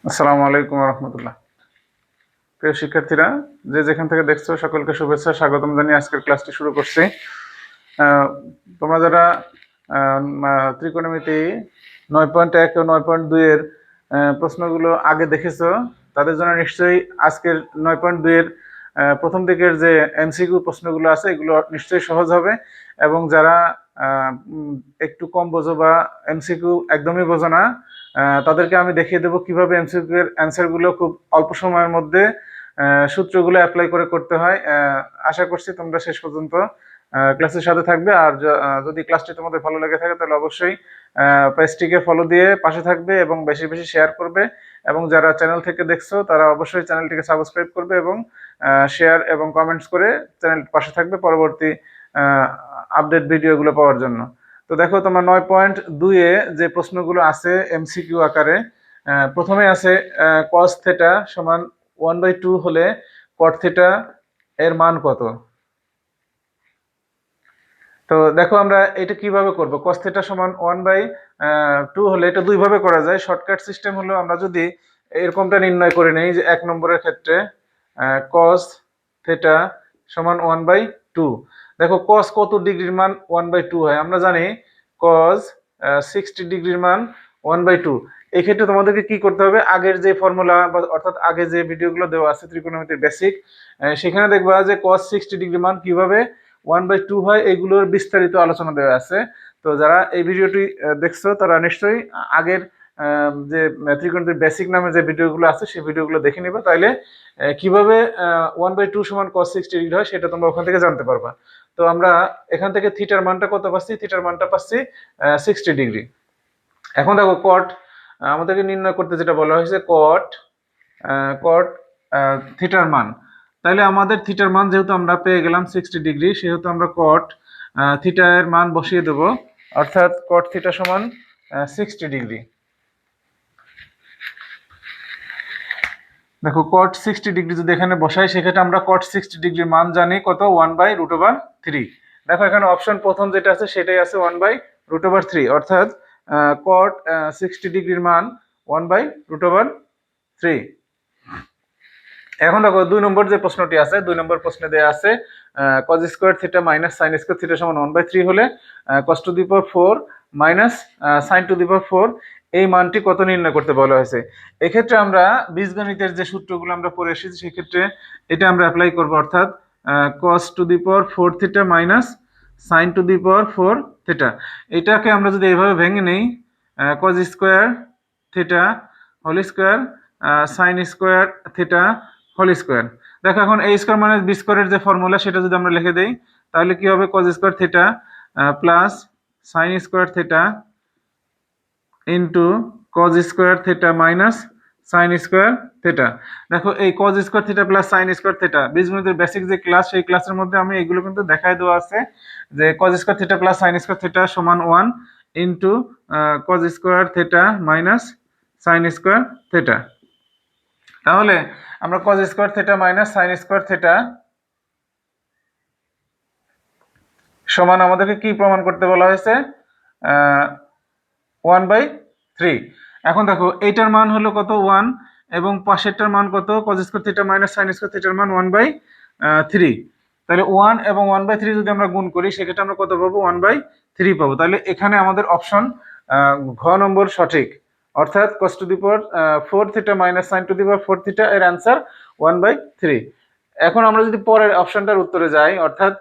আসসালামু আলাইকুম রহমতুল্লাহ। প্রিয় শিক্ষার্থীরা, যে যেখান থেকে দেখছো সকলকে শুভেচ্ছা স্বাগতম জানিয়ে আজকের ক্লাসটি শুরু করছি। আহ, তোমরা যারা ত্রিকোণমিতি 9.1 ও 9.2 এর প্রশ্নগুলো আগে দেখেছো, তাদের জন্য নিশ্চয়ই আজকের 9.2 এর প্রথম দিকের যে এমসিকিউ প্রশ্নগুলো আছে এগুলো নিশ্চয়ই সহজ হবে। এবং যারা একটু কম বোঝো বা এমসিকিউ একদমই বোঝো না, তাদেরকে আমি দেখিয়ে দেবো কিভাবে এমসিকিউ এর অ্যান্সারগুলো খুব অল্প সময়ের মধ্যে সূত্রগুলো অ্যাপ্লাই করে করতে হয়। আশা করছি তোমরা শেষ পর্যন্ত ক্লাসের সাথে থাকবে। আর যদি ক্লাসটি তোমাদের ভালো লেগে থাকে তাহলে অবশ্যই পেজটিকে ফলো দিয়ে পাশে থাকবে এবং বেশি বেশি শেয়ার করবে। এবং যারা চ্যানেল থেকে দেখছো তারা অবশ্যই চ্যানেলটিকে সাবস্ক্রাইব করবে এবং শেয়ার এবং কমেন্টস করে চ্যানেল পাশে থাকবে পরবর্তী আপডেট ভিডিওগুলো পাওয়ার জন্য। তো দেখো, তোমার 9.2 এ যে প্রশ্নগুলো আছে এমসিকিউ আকারে, প্রথমে আছে cos থিটা সমান 1/2 হলে cot থিটা এর মান কত। তো দেখো, আমরা এটা কিভাবে করব। cos থিটা সমান 1/2 হলে এটা দুই ভাবে করা যায়। শর্টকাট সিস্টেম হলো আমরা যদি এরকমটা নির্ণয় করে নেই যে 1 নম্বরের ক্ষেত্রে cos থিটা সমান 1/2। দেখো cos কত ডিগ্রির মান 1/2 হয়, আমরা জানি cos 60 ডিগ্রির মান 1/2। এই ক্ষেত্রে তোমাদেরকে কি করতে হবে, আগের যে ফর্মুলা অর্থাৎ আগে যে ভিডিওগুলো দেওয়া আছে ত্রিকোণমিতির বেসিক, সেখানে দেখবা যে cos 60 ডিগ্রি মান কিভাবে 1/2 হয় এগুলোর বিস্তারিত আলোচনা দেওয়া আছে। তো যারা এই ভিডিওটি দেখছো তারা নিশ্চয়ই আগের যে ত্রিকোণমিতির বেসিক নামে যে ভিডিওগুলো আছে সেই ভিডিওগুলো দেখে নিবে, তাইলে কিভাবে 1/2 সমান cos 60 ডিগ্রি হয় সেটা তোমরা ওখান থেকে জানতে পারবা। তো আমরা এখান থেকে থিটার মানটা কত পাচ্ছি, থিটার মানটা পাচ্ছি 60 ডিগ্রি। এখন দেখো কট আমাদেরকে নির্ণয় করতে যেটা বলা হয়েছে, কট কট থিটার মান। তাহলে আমাদের থিটার মান যেহেতু আমরা পেয়ে গেলাম 60 ডিগ্রি, সেহেতু আমরা কট থিটা এর মান বসিয়ে দেব, অর্থাৎ কট থিটা সমান 60 ডিগ্রি। দেখো কট 60 ডিগ্রি যদি এখানে বসাই সেক্ষেত্রে আমরা কট 60 ডিগ্রির মান জানি কত, 1/√3। দেখো এখানে অপশন প্রথম যেটা আছে সেটাই আছে 1/√3, অর্থাৎ কট 60 ডিগ্রির মান 1/√3। এখন দেখো 2 নম্বর যে প্রশ্নটি আছে, 2 নম্বর প্রশ্নে দেয়া আছে cos square theta minus sin square theta সমান 1/3 হলে cos to the power 4 minus sin to the power 4 এই মানটি কত নির্ণয় করতে বলা হয়েছে। এক্ষেত্রে আমরা বীজগণিতের যে সূত্রগুলো আমরা পড়ে এসেছি সেক্ষেত্রে এটা আমরা অ্যাপ্লাই করব, অর্থাৎ cos to the power 4 theta minus sin to the power 4 theta. এটাকে আমরা যদি এইভাবে ভেঙে নেই, cos square theta whole square sin square theta whole square. দেখো এখন a স্কয়ার মাইনাস b স্কয়ারের যে ফর্মুলা সেটা যদি আমরা লিখে দেই তাহলে কি হবে, cos square theta plus sin square theta into cos square theta minus sin square theta. দেখো এই cos square theta plus sin square theta বীজগণিতের বেসিক যে ক্লাস, সেই ক্লাসের মধ্যে আমি এগুলো কিন্তু দেখাই দেওয়া আছে যে cos square theta plus sin square theta সমান 1 into cos square theta minus sin square theta. তাহলে আমরা cos square theta minus sin square theta সমান আমাদেরকে কি প্রমাণ করতে বলা হয়েছে, 1/3। এখন দেখো এইটার মান হলো কত, 1, এবং পাশেরটার মান কত, cos square theta minus sin square থিটার মান 1/3। তাহলে 1 এবং 1/3 যদি আমরা গুণ করি সেক্ষেত্রে আমরা কত পাবো, 1/3 পাবো। তাহলে এখানে আমাদের অপশন ঘ নম্বর সঠিক, অর্থাৎ cos to the power 4 theta minus sin to the power 4 theta এর অ্যান্সার 1/3। এখন আমরা যদি পরের অপশনটার উত্তরে যাই, অর্থাৎ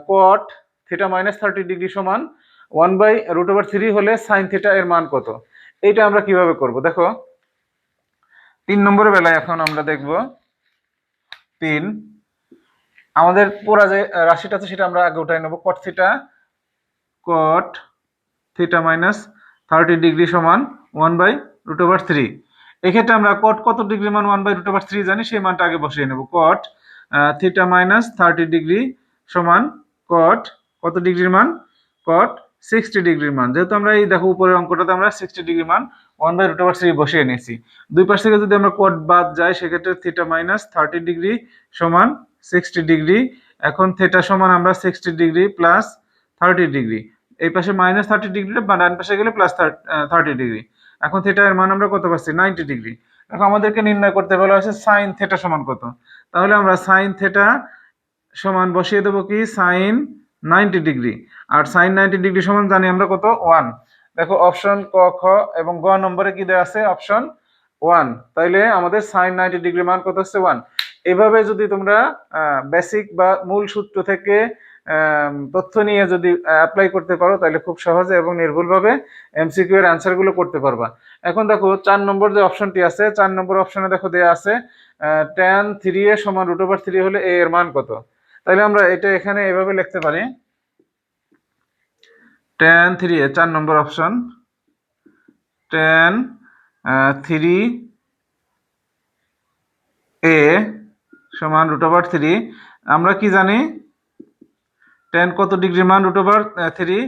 cot থিটা মাইনাস 30 ডিগ্রি সমান 1/√3 হলে sin থিটা এর মান কত, এইটা আমরা কিভাবে করব। দেখো 3 নম্বরের বেলায় এখন আমরা দেখব 3, আমাদের পুরা যে রাশিটা আছে সেটা আমরা আগে উঠাই নেব। cot থিটা মাইনাস 30 ডিগ্রি সমান 1/√3। এক্ষেত্রে আমরা cot কত ডিগ্রি মান 1/√3 জানি, সেই মানটা আগে বসিয়ে নেব। cot থিটা মাইনাস 30 ডিগ্রি সমান cot কত ডিগ্রির মান, cot 60 ডিগ্রির মান। যেহেতু আমরা এই দেখো উপরের অঙ্কটাতে আমরা 60 ডিগ্রি মান 1/√3 বসিয়ে নিয়েছি। দুই পাশ থেকে যদি আমরা cot বাদ যায় সেক্ষেত্রে থিটা মাইনাস 30 ডিগ্রি সমান 60 ডিগ্রি। এখন থিটা সমান আমরা 60 ডিগ্রি প্লাস 30 ডিগ্রি, এই পাশে মাইনাস 30 ডিগ্রি বা ডান পাশে গেলে প্লাস 30 ডিগ্রি। এখন থিটা এর মান আমরা কত পাচ্ছি 90 ডিগ্রি। এখন আমাদেরকে নির্ণয় করতে বলা হয়েছে সাইন থিটা সমান কত। তাহলে আমরা সাইন থিটা সমান বসিয়ে দেবো কি সাইন 90 ডিগ্রি, আর সাইন 90 ডিগ্রি সমান জানি আমরা কত 1। দেখো অপশন ক খ এবং গ নম্বরে কি দেওয়া আছে অপশন 1, তাইলে আমাদের সাইন 90 ডিগ্রি মান কত হচ্ছে 1। এভাবে যদি তোমরা বেসিক বা মূল সূত্র থেকে তথ্য নিয়ে যদি অ্যাপ্লাই করতে পারো তাহলে খুব সহজে এবং নির্ভুলভাবে এমসিকিউ এর অ্যান্সার গুলো করতে পারবা। এখন দেখো 4 নম্বর যে অপশনটি আছে, 4 নম্বর অপশনে দেখো দেয়া আছে tan 3a সমান √3 হলে a এর মান কত। তাহলে আমরা এটা এখানে এভাবে লিখতে পারি, tan 3a 4 নম্বর অপশন, tan 3a সমান √3। আমরা কি জানি tan কত ডিগ্রির মান √3,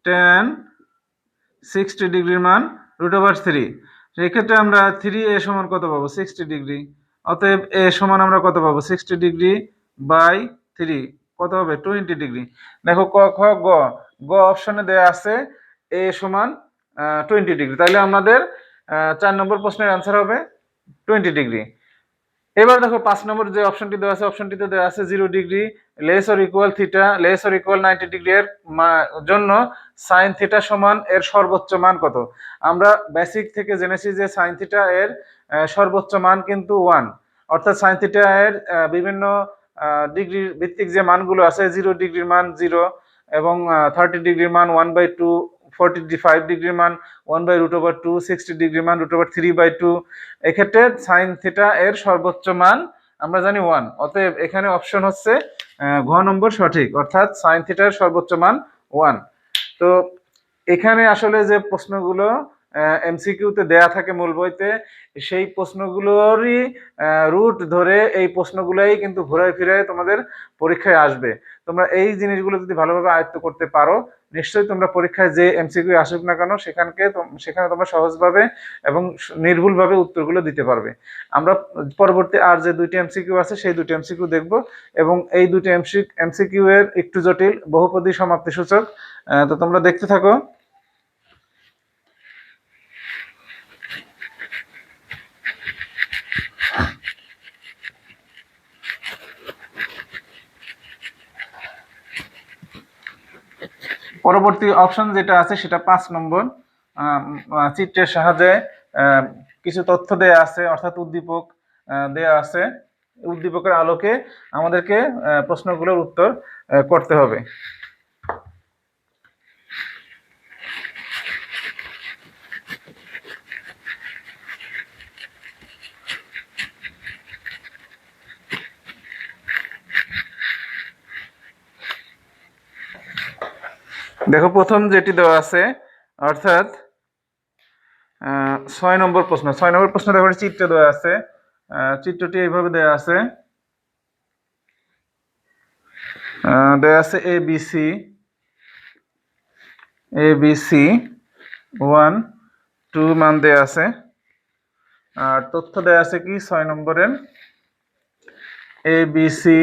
tan 60 ডিগ্রির মান √3। সেই ক্ষেত্রে আমরা 3a সমান কত পাবো 60 ডিগ্রি, অতএব a সমান আমরা কত পাবো 60 ডিগ্রি বাই 3 কত হবে 20 ডিগ্রি। দেখো ক খ গ, গ অপশনে দেয়া আছে a সমান 20 ডিগ্রি, তাহলে আমাদের 4 নম্বর প্রশ্নের অ্যান্সার হবে 20 ডিগ্রি। এবার দেখো 5 নম্বর যে অপশনটি দেওয়া আছে, অপশনটিতে দেওয়া আছে 0 degree less or equal theta less or equal 90 degree এর জন্য সাইন থিটা সমান এর সর্বোচ্চ মান কত। আমরা বেসিক থেকে জেনেছি যে সাইন থিটা এর সর্বোচ্চ মান কিন্তু 1, অর্থাৎ সাইন থিটা এর বিভিন্ন ডিগ্রি ভিত্তিক যে মানগুলো আছে 0 ডিগ্রির মান 0 এবং 30 ডিগ্রির মান 1/2, 45 ডিগ্রির মান 1/√2, 60 ডিগ্রির মান √3/2। এক্ষেত্রে সাইন থিটা এর সর্বোচ্চ মান আমরা জানি 1, অতএব এখানে অপশন হচ্ছে ঘ নম্বর সঠিক, অর্থাৎ সাইন থিটার সর্বোচ্চ মান 1। তো এখানে আসলে যে প্রশ্নগুলো এমসিকিউতে দেয়া থাকে মূল বইতে, সেই প্রশ্নগুলোরই রুট ধরে এই প্রশ্নগুলোই কিন্তু ঘুরায় ফিরে তোমাদের পরীক্ষায় আসবে। তোমরা এই জিনিসগুলো যদি ভালোভাবে আয়ত্ত করতে পারো, নিশ্চয়ই তোমরা পরীক্ষায় যে এমসিকিউ আসুক না কেন সেখানে তোমরা সহজভাবে এবং নির্ভুলভাবে উত্তরগুলো দিতে পারবে। আমরা পরবর্তী আর যে দুইটি এমসিকিউ আছে সেই দুটি এমসিকিউ দেখব, এবং এই দুটি এমসিকিউ এর একটু জটিল, বহুপদী সমাপ্তি সূচক। তো তোমরা দেখতে থাকো। পরবর্তী অপশন যেটা আছে সেটা 5 নম্বর, চিত্রের সাহায্যে কিছু তথ্য দেয়া আছে, অর্থাৎ উদ্দীপক দেয়া আছে, উদ্দীপকের আলোকে আমাদেরকে প্রশ্নগুলোর উত্তর করতে হবে। দেখো প্রথম যেটি দেওয়া আছে, অর্থাৎ 6 নম্বর প্রশ্ন। 6 নম্বর প্রশ্ন দেখো চিত্র দেওয়া আছে, চিত্রটি এইভাবে দেওয়া আছে, এবিসি 1 2 মান দেওয়া আছে, আর তথ্য দেওয়া আছে কি 6 নম্বরের এবিসি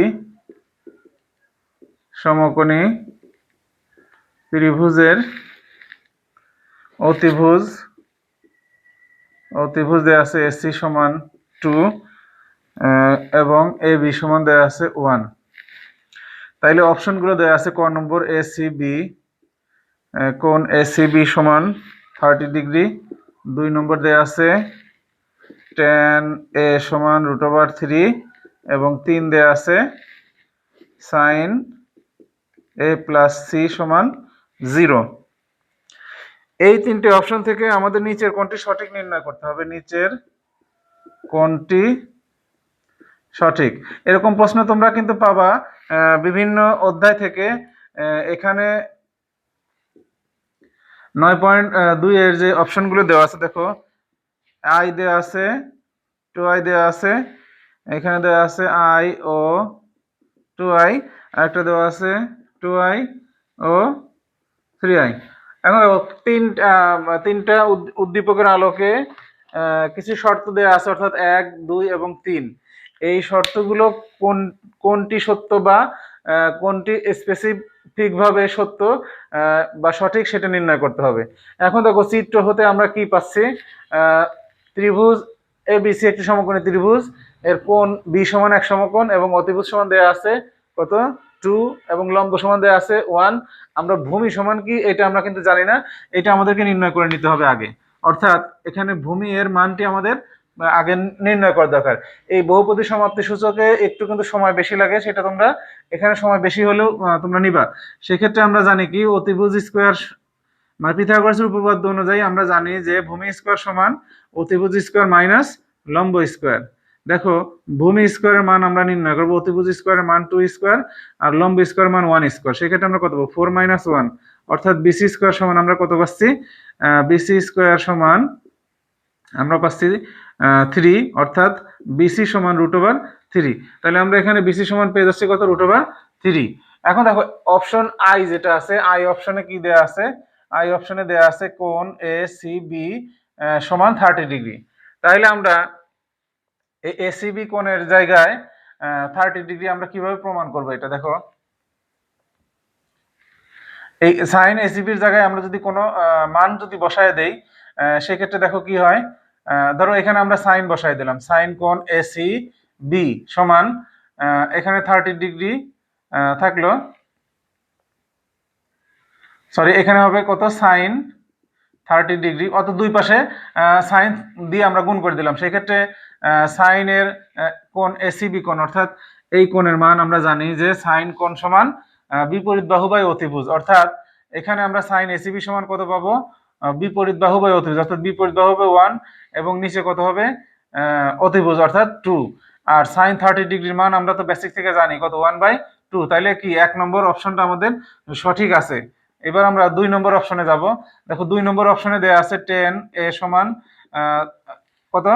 সমকোণী ত্রিভুজের অতিভুজ দেওয়া আছে এসি সমান 2 এবং এবি সমান দেওয়া আছে 1। তাইলে অপশনগুলো দেওয়া আছে ক নম্বর এসিবি, কোণ এসিবি সমান 30 ডিগ্রি। 2 নম্বর দেওয়া আছে tan a সমান √3 এবং 3 দেওয়া আছে sin a প্লাস সি সমান 0। এই তিনটে অপশন থেকে আমাদের নিচের কোনটি সঠিক নির্ণয় করতে হবে, নিচের কোনটি সঠিক। এরকম প্রশ্ন তোমরা কিন্তু পাবা বিভিন্ন অধ্যায় থেকে। এখানে 9.2 এর যে অপশনগুলো দেওয়া আছে, দেখো আই দেওয়া আছে, 2i দেওয়া আছে, এখানে দেওয়া আছে i ও 2i, আরেকটা দেওয়া আছে 2i ও 3i। এখন তিনটা উদ্দীপকের আলোকে কিছু শর্ত দেওয়া আছে, অর্থাৎ 1 2 এবং 3। এই শর্তগুলো কোনটি সত্য বা কোনটি ঠিকভাবে সত্য বা সঠিক সেটা নির্ণয় করতে হবে। এখন দেখো চিত্র হতে আমরা কি পাচ্ছি, ত্রিভুজ এবিসি একটি সমকোণী ত্রিভুজ, এর কোণ বি সমান 1 সমকোণ এবং অতিভুজ সমান দেয়া আছে কত 2 এবং লম্ব সমান দেয়া আছে 1। আমরা ভূমি সমান কি এটা আমরা কিন্তু জানি না, এটা আমাদেরকে নির্ণয় করে নিতে হবে আগে। অর্থাৎ এখানে ভূমি এর মানটি আমাদের আগে নির্ণয় করা দরকার। এই বহুপদী সমাপ্তি সূচকে একটু কিন্তু সময় বেশি লাগে, সেটা তোমরা এখানে সময় বেশি হলেও তোমরা নিবা। সেক্ষেত্রে আমরা জানি কি অতিভুজ স্কোয়ার মানে পিথাগোরাসের উপপাদ্য অনুযায়ী আমরা জানি যে ভূমি স্কোয়ার সমান অতিভুজ স্কোয়ার মাইনাস লম্ব স্কোয়ার। দেখো ভূমি স্কোয়ারের মান আমরা নির্ণয় করবো, অতিভুজ স্কোয়ারের মান 2 স্কোয়ার আর লম্ব স্কোয়ারের মান 1 স্কোয়ার। সেক্ষেত্রে আমরা কত পাবো 4 - 1, অর্থাৎ বিসি স্কোয়ার সমান আমরা কত পাচ্ছি, বিসি স্কোয়ার সমান আমরা পাচ্ছি 3, অর্থাৎ বিসি সমান √3। তাহলে আমরা এখানে বিসি সমান পেয়ে যাচ্ছি কত √3। এখন দেখো অপশন আই যেটা আছে, আই অপশনে কি দেয়া আছে, আই অপশনে দেয়া আছে কোণ এ সি বি সমান 30 ডিগ্রি। তাহলে আমরা এই এসিবি কোণের জায়গায় 30 ডিগ্রি আমরা কিভাবে প্রমাণ করব, এটা দেখো এই সাইন এসিবির জায়গায় আমরা যদি কোনো মান যদি বসায় দেই, সেক্ষেত্রে দেখো কি হয়, ধরো এখানে আমরা সাইন বসায় দিলাম, সাইন কোণ এসি বি সমান এখানে 30 ডিগ্রি থাকলো, সরি এখানে হবে কত সাইন 30 ডিগ্রি, অত দুই পাশে সাইন দিয়ে আমরা গুণ করে দিলাম। সেক্ষেত্রে সাইনের কোণ এসিবি কোণ, অর্থাৎ এই কোণের মান আমরা জানি যে সাইন কোণ সমান বিপরীত বাহু বাই অতিভুজ। অর্থাৎ এখানে আমরা সাইন এসিবি সমান কত পাবো, বিপরীত বাহু বাই অতিভুজ, অর্থাৎ বিপরীত বাহু হবে 1 এবং নিচে কত হবে অতিভুজ অর্থাৎ 2। আর সাইন 30 ডিগ্রির মান আমরা তো বেসিক থেকে জানি কত 1/2। তাইলে কি 1 নম্বর অপশনটা আমাদের সঠিক আছে। এবার আমরা 2 নম্বর অপশনে যাব। দেখো 2 নম্বর অপশনে দেয়া আছে tan a সমান কত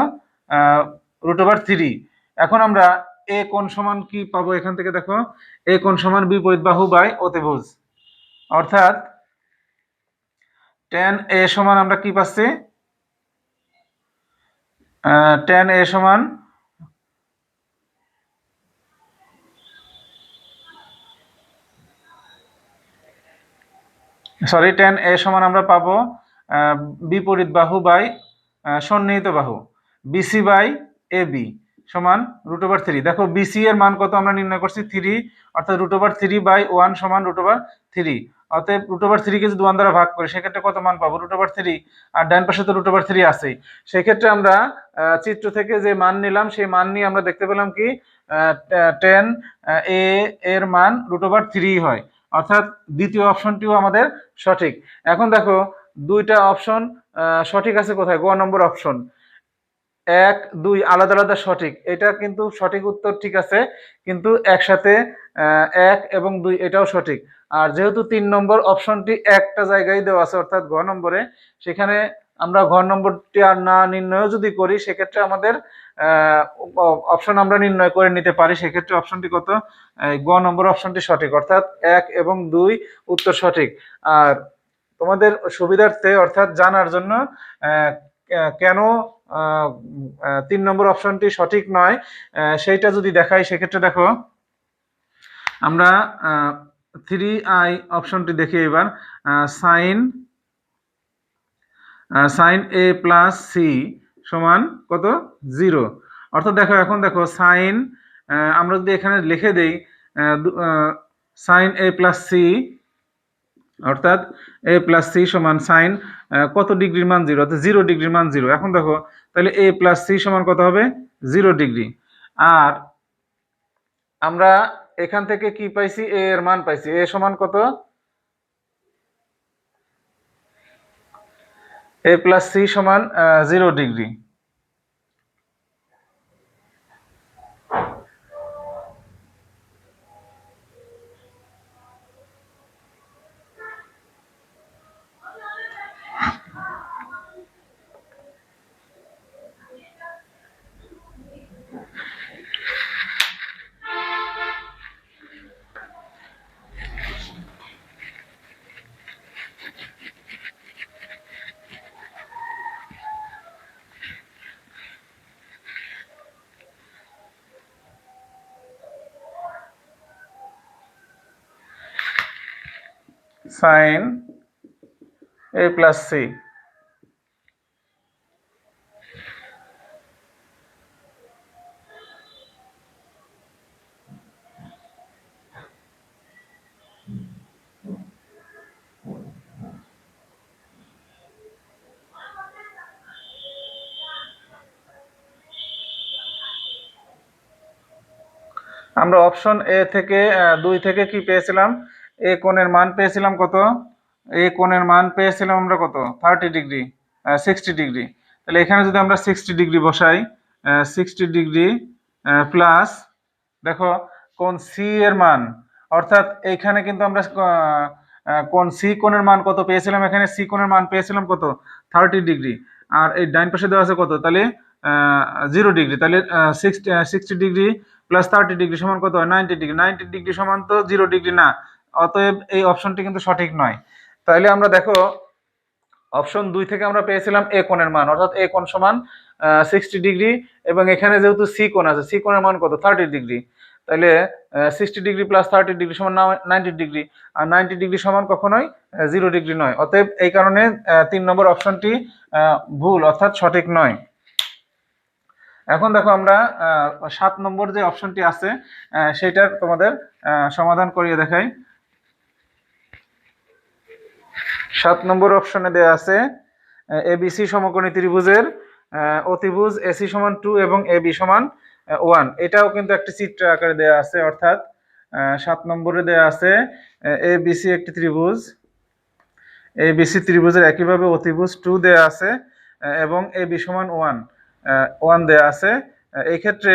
√3। এখন আমরা এ কোণ সমান কি পাবো, এখান থেকে দেখো এ কোণ সমান বিপরীত বাহু বাই অতিভুজ, অর্থাৎ tan a সমান আমরা কি পাচ্ছি, tan a সমান tan a সমান আমরা পাবো বিপরীত বাহু বাই সন্নিহিত বাহু বিসি বাই এ বি সমান √3। দেখো বিসি এর মান কত আমরা নির্ণয় করছি 3, অর্থাৎ √3/1 সমান √3। অতএব √3 কে যদি 1 দ্বারা ভাগ করি সেক্ষেত্রে কত মান পাবো √3, আর ডান পাশে তো √3 আছেই। সেক্ষেত্রে আমরা চিত্র থেকে যে মান নিলাম সেই মান নিয়ে আমরা দেখতে পেলাম কি tan a এর মান √3 হয়, অর্থাৎ দ্বিতীয় অপশনটিও আমাদের সঠিক। এখন দেখো দুইটা অপশন সঠিক আছে কোথায়, গ নম্বর অপশন 1 2 আলাদা আলাদা সঠিক, এটা কিন্তু সঠিক উত্তর ঠিক আছে, কিন্তু একসাথে 1 এবং 2 এটাও সঠিক। আর যেহেতু 3 নম্বর অপশনটি একটা জায়গায় দেওয়া আছে অর্থাৎ ঘ নম্বরে, সেখানে আমরা ঘ নম্বরটি আর না নির্ণয় যদি করি সেক্ষেত্রে আমাদের অপশন আমরা নির্ণয় করে নিতে পারি। সেক্ষেত্রে অপশনটি কত, গ নম্বর অপশনটি সঠিক, অর্থাৎ 1 এবং 2 উত্তর সঠিক। আর তোমাদের সুবিধার্থে অর্থাৎ জানার জন্য কেন 3 নম্বর অপশনটি সঠিক নয় সেইটা যদি দেখাই, সেক্ষেত্রে দেখো আমরা 3i অপশনটি দেখি এবার, সাইন a প্লাস সি সমান কত 0। অর্থাৎ দেখো এখন দেখো সাইন আমরা যদি এখানে লিখে দেই সাইন a প্লাস সি, অর্থাৎ a প্লাস সি সমান সাইন কত ডিগ্রির মান 0, অর্থাৎ 0 ডিগ্রির মান 0। এখন দেখো তাহলে a প্লাস সি সমান কত হবে 0 ডিগ্রি। আর আমরা এখান থেকে কি পাইছি, a এর মান পাইছি, a সমান কত a প্লাস সি সমান 0 ডিগ্রি। সাইন এ প্লাস সি। আমরা অপশন এ থেকে 2 থেকে কি পেয়েছিলাম, এ কোণের মান পেয়েছিলাম কত, এ কোণের মান পেয়েছিলাম আমরা কত 30 ডিগ্রি, 60 ডিগ্রি। তাহলে এখানে যদি আমরা 60 ডিগ্রি বসাই, 60 ডিগ্রি প্লাস, দেখো কোণ সি এর মান, অর্থাৎ এইখানে কিন্তু আমরা কোণ সি কোণের মান কত পেয়েছিলাম, এখানে সি কোণের মান পেয়েছিলাম কত 30 ডিগ্রি, আর এই ডাইন পাশে দেওয়া আছে কত, তাহলে 0 ডিগ্রি। তাহলে 60 ডিগ্রি প্লাস 30 ডিগ্রি সমান কত হয় 90 ডিগ্রি। 90 ডিগ্রি সমান তো 0 ডিগ্রি না, অতএব এই অপশনটি কিন্তু সঠিক নয়। তাহলে আমরা দেখো অপশন 2 থেকে আমরা পেয়েছিলাম এ কোণের মান, অর্থাৎ এ কোণ সমান 60 ডিগ্রি, এবং এখানে যেহেতু সি কোণ আছে, সি কোণের মান কত 30 ডিগ্রি। তাহলে 60 ডিগ্রি প্লাস 30 ডিগ্রি সমান 90 ডিগ্রি, আর 90 ডিগ্রি সমান কখনোই 0 ডিগ্রি নয়। অতএব এই কারণে 3 নম্বর অপশনটি ভুল, অর্থাৎ সঠিক নয়। এখন দেখো আমরা 7 নম্বর যে অপশনটি আছে সেটার তোমাদের সমাধান করিয়ে দেখাই। 7 নম্বর অপশনে দেয়া আছে এবিসি সমকোণী ত্রিভুজের অতিভুজ এসি সমান 2 এবং এবি সমান 1। এটাও কিন্তু একটি চিত্র আকারে দেয়া আছে, অর্থাৎ 7 নম্বরে দেয়া আছে এবিসি একটি ত্রিভুজ, এবিসি ত্রিভুজের একইভাবে অতিভুজ 2 দেয়া আছে এবং এবি সমান 1 দেয়া আছে। এই ক্ষেত্রে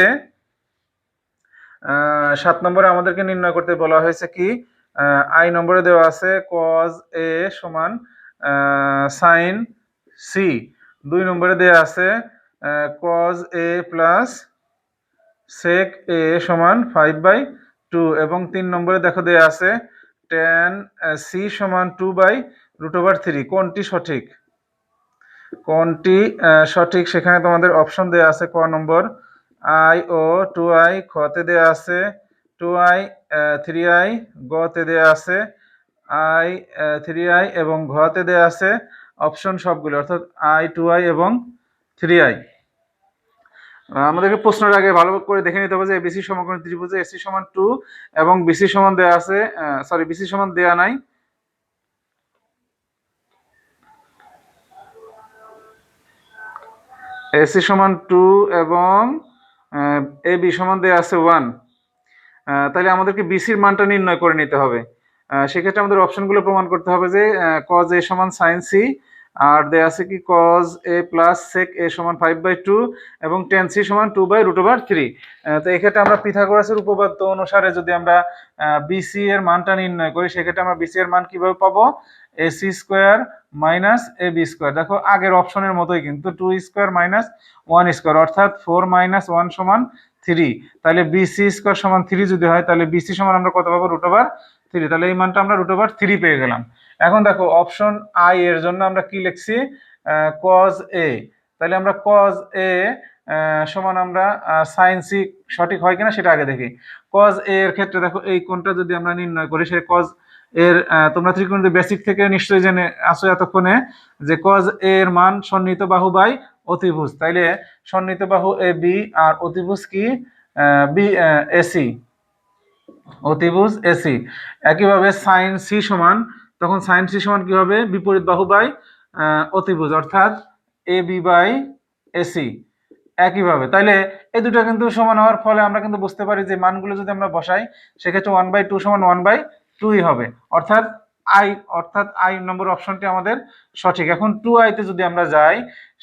7 নম্বরে আমাদেরকে নির্ণয় করতে বলা হয়েছে কি, আই নম্বরে দেওয়া আছে cos a সমান sin c, 2 নম্বরে দেওয়া আছে cos a plus sec a সমান 5/2, এবং 3 নম্বরে দেখো দেওয়া আছে tan c সমান 2/√3। কোনটি সঠিক, কোনটি সঠিক সেখানে তোমাদের অপশন দেওয়া আছে ক নম্বর আই ও 2i, খতে দেওয়া আছে 2i 3i, গতে দেওয়া আছে i 3i, এবং ঘতে দেওয়া আছে অপশন সবগুলো, অর্থাৎ i 2i এবং 3i। আমাদেরকে প্রশ্নের আগে ভালো করে দেখে নিতে হবে যে বিসি সমকোণী ত্রিভুজে এসি সমান 2 এবং বিসি সমান দেওয়া আছে, সরি বিসি সমান দেওয়া নাই, এসি সমান 2 এবং এবি সমান দেওয়া আছে 1। তাহলে আমাদেরকে বিসির মানটা নির্ণয় করে নিতে হবে। সেক্ষেত্রে আমাদের অপশনগুলো প্রমাণ করতে হবে যে cos a সমান sin c, আর দেয়া আছে কি cos a plus sec a সমান 5/2 এবং tan c সমান 2/√3। তো এক্ষেত্রে আমরা পিথাগোরাসের উপপাদ্য অনুসারে যদি আমরা বিসি এর মানটা নির্ণয় করি, সেক্ষেত্রে আমরা বিসি এর মান কিভাবে পাবো, ac square minus ab square. দেখো আগের অপশনের মতোই কিন্তু 2 স্কয়ার মাইনাস 1 স্কয়ার, অর্থাৎ 4 মাইনাস 1 সমান 3। তাহলে বিসি স্কয়ার সমান 3 যদি হয়, তাহলে বিসি সমান আমরা কত পাবো √3। তাহলে এই মানটা আমরা √3 পেয়ে গেলাম। এখন দেখো অপশন আই এর জন্য আমরা কি লিখছি, cos a। তাহলে আমরা cos a সমান আমরা sin c সঠিক হয় কিনা সেটা আগে দেখি। cos a এর ক্ষেত্রে দেখো এই কোণটা যদি আমরা নির্ণয় করি, সেই cos এর তোমরা ত্রিকোণমিতি বেসিক থেকে নিশ্চয়ই জেনে আসো এতক্ষণে যে cos a এর মান সন্নিহিত বাহু বাই অতিভুজ। তাইলে সন্নিহিত বাহু এ বি আর অতিভুজ কি বি এসি, অতিভুজ এসি। একইভাবে সাইন সি সমান, তখন সাইন সি সমান কি হবে, বিপরীত বাহু বাই অতিভুজ, অর্থাৎ এ বি বাই এসি। একইভাবে তাইলে এই দুটো কিন্তু সমান হওয়ার ফলে আমরা কিন্তু বুঝতে পারি যে মানগুলো যদি আমরা বসাই, সেক্ষেত্রে 1/2 সমান 1/2 হবে, অর্থাৎ আই নম্বর অপশনটি আমাদের সঠিক। এখন 2i তে যদি আমরা যাই,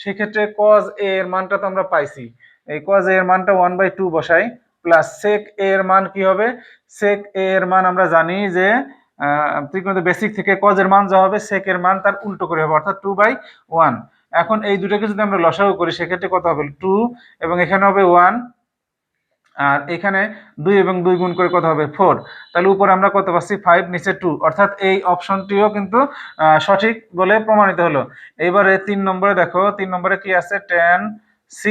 সেক্ষেত্রে cos a এর মানটা তো আমরা পাইছি, এই cos a এর মানটা 1/2 বসাই, প্লাস sec a এর মান কি হবে, sec a এর মান আমরা জানি যে ত্রিকোণমিতি বেসিক থেকে cos এর মান যা হবে sec এর মান তার উল্টো করে হবে, অর্থাৎ 2/1। এখন এই দুটোকে যদি আমরা লসাগু করি, সেক্ষেত্রে কত হবে 2, এবং এখানে হবে 1, আর এখানে 2 এবং 2 গুণ করে কত হবে 4। তাহলে উপরে আমরা কত পাচ্ছি 5, নিচে 2, অর্থাৎ এই অপশনটিও কিন্তু সঠিক বলে প্রমাণিত হলো। এবারে 3 নম্বরে দেখো, 3 নম্বরে কি আছে tan c।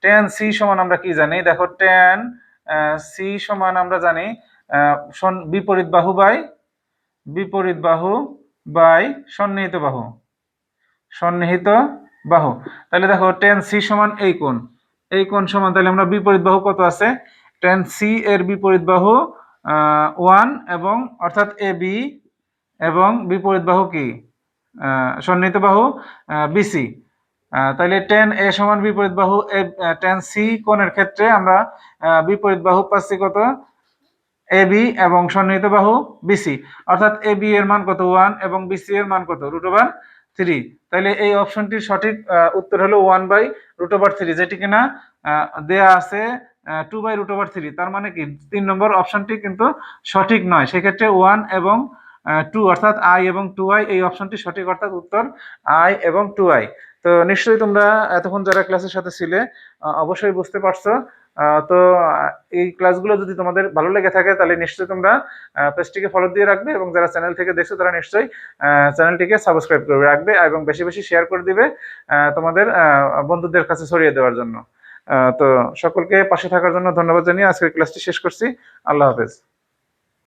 tan c সমান আমরা কি জানি, দেখো tan c সমান আমরা জানি বিপরীত বাহু বাই বিপরীত বাহু বাই সন্নিহিত বাহু, সন্নিহিত বাহু। তাহলে দেখো টেন সি সমান এই কোণ সমান, তাহলে আমরা বিপরীত বাহু কত আছে, টেন সি এর বিপরীত বাহু 1 এবং অর্থাৎ এ বি, এবং বিপরীত বাহু কি সন্নিহিত বাহু বিসি। তাহলে টেন এ সমান বিপরীত বাহু টেন সি কোণের ক্ষেত্রে আমরা বিপরীত বাহু পাচ্ছি কত, এ বি এবং সন্নিহিত বাহু বিসি, অর্থাৎ এ বি এর মান কত 1 এবং বিসি এর মান কত √3। তাহলে এই অপশনটির সঠিক উত্তর হলো 1/√3, যেটি কিনা দেয়া আছে 2/√3। তার মানে কি 3 নম্বর অপশনটি কিন্তু সঠিক নয়, সেক্ষেত্রে 1 এবং 2 অর্থাৎ আই এবং 2i এই অপশনটি সঠিক, অর্থাৎ উত্তর আই এবং 2i। তো নিশ্চয়ই তোমরা এতক্ষণ যারা ক্লাসের সাথে ছিলে অবশ্যই বুঝতে পারছো। তো এই ক্লাসগুলো যদি তোমাদের ভালো লেগে থাকে তাহলে নিশ্চয়ই তোমরা পেজটিকে ফলো দিয়ে রাখবে, এবং যারা চ্যানেল থেকে দেখছো তারা নিশ্চয়ই চ্যানেলটিকে সাবস্ক্রাইব করে রাখবে এবং বেশি বেশি শেয়ার করে দিবে তোমাদের বন্ধুদের কাছে ছড়িয়ে দেওয়ার জন্য। তো সকলকে পাশে থাকার জন্য ধন্যবাদ জানিয়ে আজকের ক্লাসটি শেষ করছি। আল্লাহ হাফেজ।